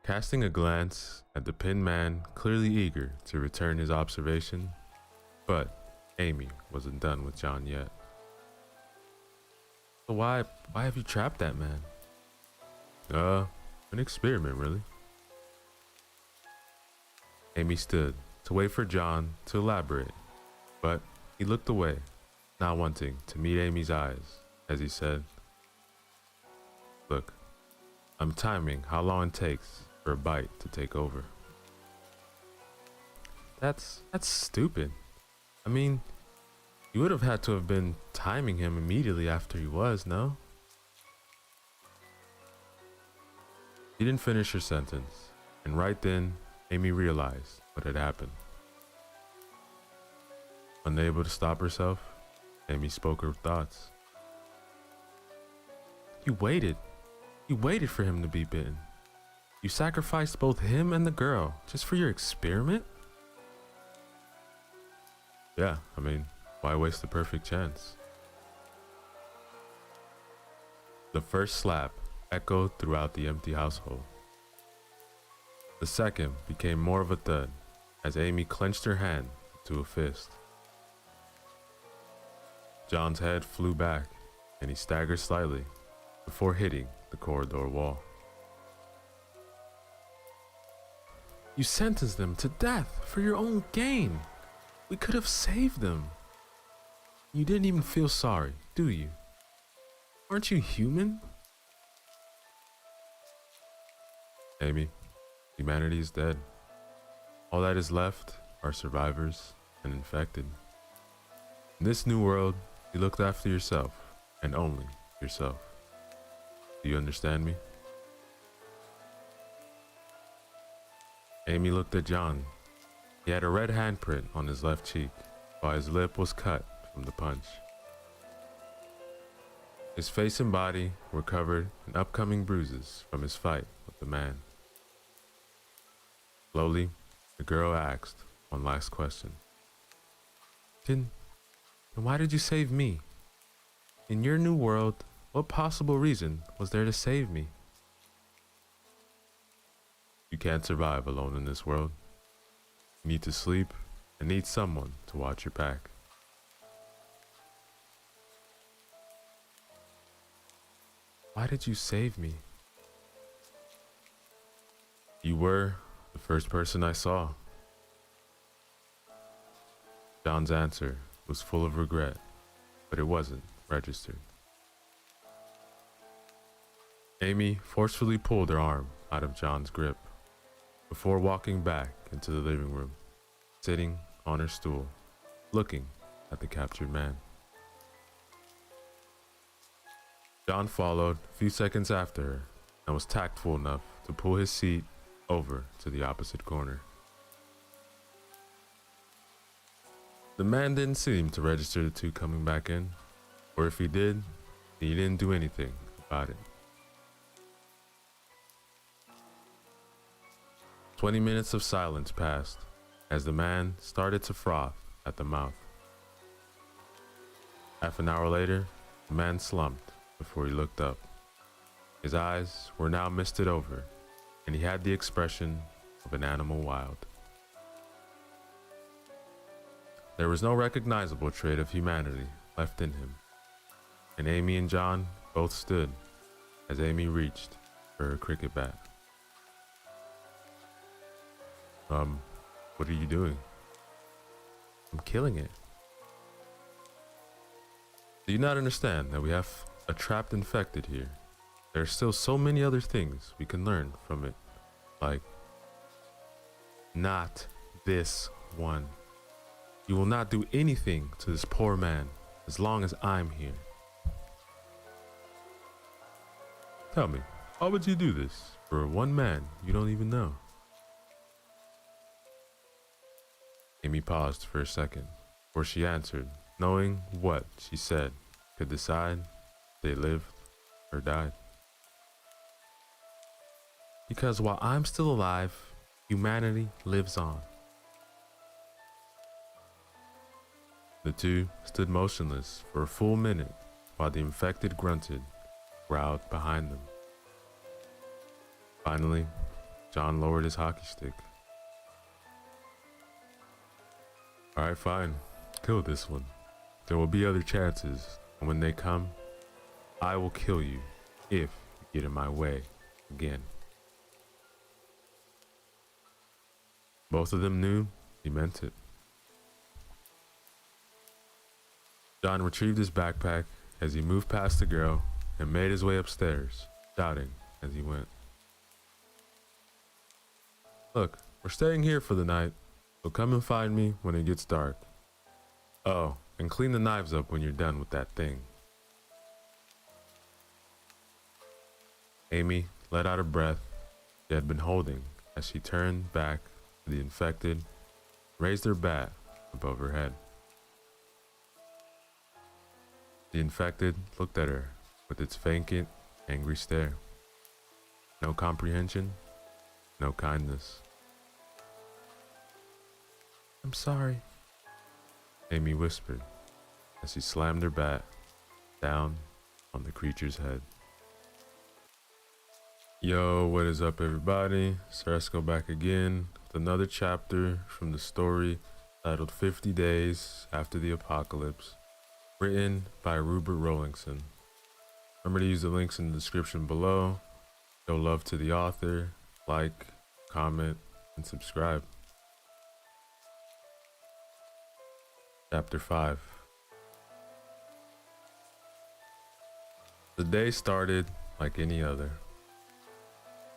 Casting a glance at the pinned man, clearly eager to return his observation, but Amy wasn't done with John yet. So why have you trapped that man? An experiment, really. Amy stood to wait for John to elaborate, but he looked away, not wanting to meet Amy's eyes, as he said, "Look, I'm timing how long it takes for a bite to take over." That's stupid. I mean, you would have had to have been timing him immediately after he was, no? He didn't finish her sentence, and right then, Amy realized what had happened. Unable to stop herself, Amy spoke her thoughts. You waited for him to be bitten. You sacrificed both him and the girl just for your experiment? Yeah, I mean, why waste the perfect chance? The first slap echoed throughout the empty household. The second became more of a thud as Amy clenched her hand to a fist. John's head flew back and he staggered slightly before hitting the corridor wall. You sentenced them to death for your own gain. We could have saved them. You didn't even feel sorry, do you? Aren't you human? Amy, humanity is dead. All that is left are survivors and infected. In this new world, you looked after yourself and only yourself. Do you understand me? Amy looked at John. He had a red handprint on his left cheek, while his lip was cut from the punch. His face and body were covered in upcoming bruises from his fight with the man. Slowly, the girl asked one last question. Then why did you save me? In your new world, what possible reason was there to save me? You can't survive alone in this world. You need to sleep and need someone to watch your pack. Why did you save me? You were the first person I saw. John's answer was full of regret, but it wasn't registered. Amy forcefully pulled her arm out of John's grip before walking back into the living room, sitting on her stool, looking at the captured man. John followed a few seconds after her and was tactful enough to pull his seat over to the opposite corner. The man didn't seem to register the two coming back in, or if he did, he didn't do anything about it. 20 minutes of silence passed as the man started to froth at the mouth. Half an hour later, the man slumped before he looked up. His eyes were now misted over, and he had the expression of an animal wild. There was no recognizable trait of humanity left in him, and Amy and John both stood as Amy reached for her cricket bat. What are you doing? I'm killing it. Do you not understand that we have a trapped infected here? There are still so many other things we can learn from it, like, not this one. You will not do anything to this poor man as long as I'm here. Tell me, why would you do this for one man you don't even know? Amy paused for a second before she answered, knowing what she said could decide if they lived or died. Because while I'm still alive, humanity lives on. The two stood motionless for a full minute while the infected grunted, growled behind them. Finally, John lowered his hockey stick. All right, fine. Kill this one. There will be other chances, and when they come, I will kill you if you get in my way again. Both of them knew He meant it. John retrieved his backpack as he moved past the girl and made his way upstairs, shouting as he went. Look, we're staying here for the night, so come and find me when it gets dark. Oh, and clean the knives up when you're done with that thing. Amy let out a breath she had been holding as she turned back to the infected, raised her bat above her head. The infected looked at her with its vacant, angry stare. No comprehension, no kindness. I'm sorry, Amy whispered as she slammed her bat down on the creature's head. Yo, what is up everybody? Ceresco back again with another chapter from the story titled 50 Days After the Apocalypse, written by Rupert Rowlingson. Remember to use the links in the description below. Show love to the author, like, comment, and subscribe. Chapter 5. The day started like any other.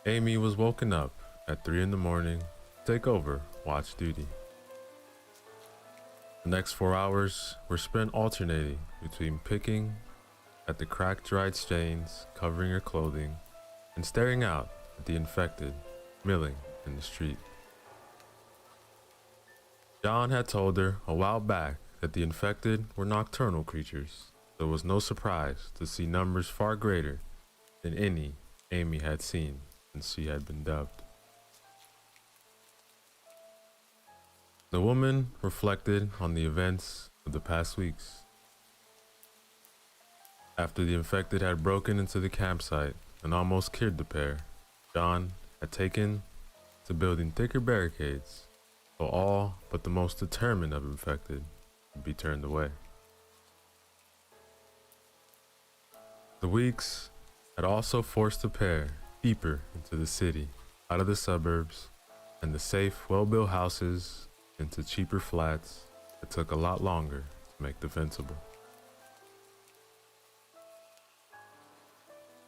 Amy was woken up at 3 in the morning to take over watch duty. The next 4 hours were spent alternating between picking at the cracked dried stains covering her clothing and staring out at the infected milling in the street. John had told her a while back that the infected were nocturnal creatures, so it was no surprise to see numbers far greater than any Amy had seen since she had been dubbed. The woman reflected on the events of the past weeks. After the infected had broken into the campsite and almost killed the pair, John had taken to building thicker barricades so all but the most determined of infected would be turned away. The weeks had also forced the pair deeper into the city, out of the suburbs, and the safe, well-built houses into cheaper flats that took a lot longer to make defensible.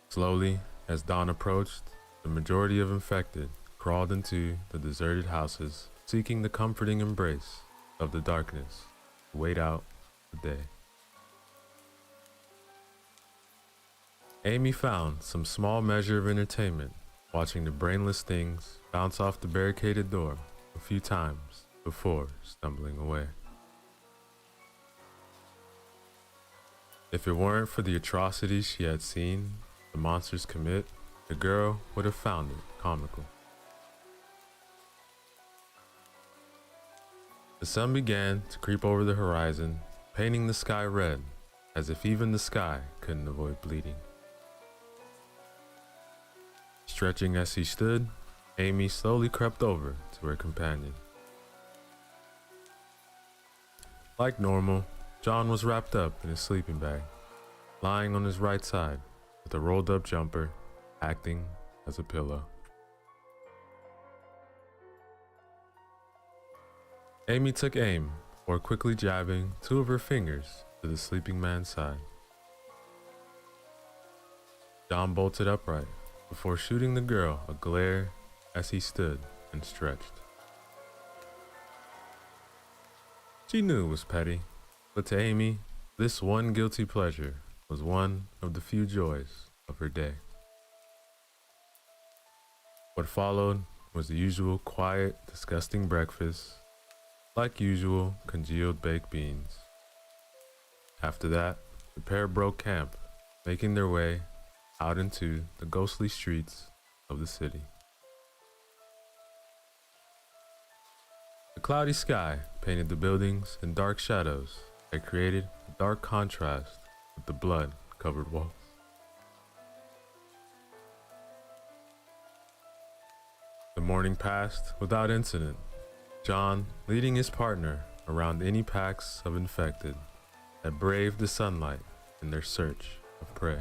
Slowly, as dawn approached, the majority of infected crawled into the deserted houses, seeking the comforting embrace of the darkness to wait out the day. Amy found some small measure of entertainment watching the brainless things bounce off the barricaded door a few times before stumbling away. If it weren't for the atrocities she had seen the monsters commit, the girl would have found it comical. The sun began to creep over the horizon, painting the sky red, as if even the sky couldn't avoid bleeding. Stretching as she stood, Amy slowly crept over to her companion. Like normal, John was wrapped up in his sleeping bag, lying on his right side with a rolled up jumper acting as a pillow. Amy took aim before quickly jabbing 2 of her fingers to the sleeping man's side. John bolted upright before shooting the girl a glare as he stood and stretched. She knew it was petty, but to Amy, this one guilty pleasure was one of the few joys of her day. What followed was the usual quiet, disgusting breakfast, like usual congealed baked beans. After that, the pair broke camp, making their way out into the ghostly streets of the city. The cloudy sky painted the buildings in dark shadows that created a dark contrast with the blood-covered walls. The morning passed without incident, John leading his partner around any packs of infected that braved the sunlight in their search of prey.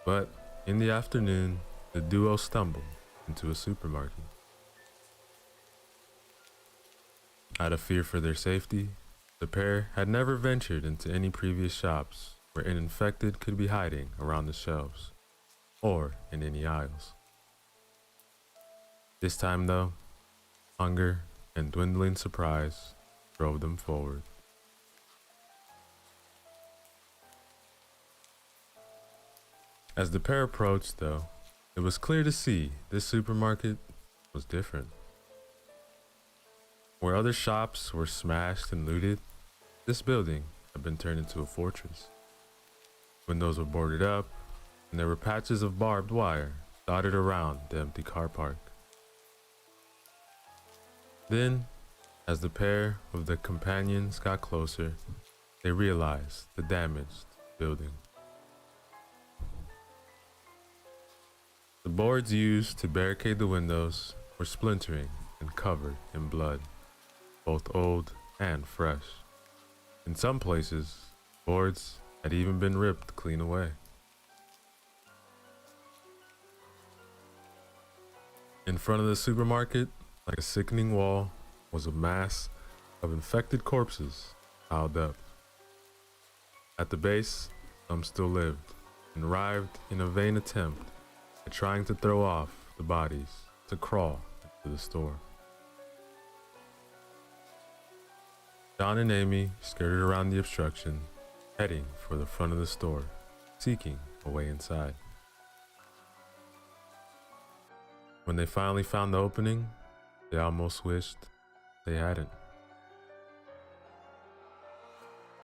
But in the afternoon, the duo stumbled into a supermarket. Out of fear for their safety, the pair had never ventured into any previous shops where an infected could be hiding around the shelves or in any aisles. This time, though, hunger and dwindling surprise drove them forward. As the pair approached, though, it was clear to see this supermarket was different. Where other shops were smashed and looted, this building had been turned into a fortress. Windows were boarded up, and there were patches of barbed wire dotted around the empty car park. Then, as the pair of the companions got closer, they realized the damaged building. The boards used to barricade the windows were splintering and covered in blood, both old and fresh. In some places, boards had even been ripped clean away. In front of the supermarket, like a sickening wall, was a mass of infected corpses piled up. At the base, some still lived and writhed in a vain attempt at trying to throw off the bodies to crawl into the store. John and Amy skirted around the obstruction, heading for the front of the store, seeking a way inside. When they finally found the opening, they almost wished they hadn't.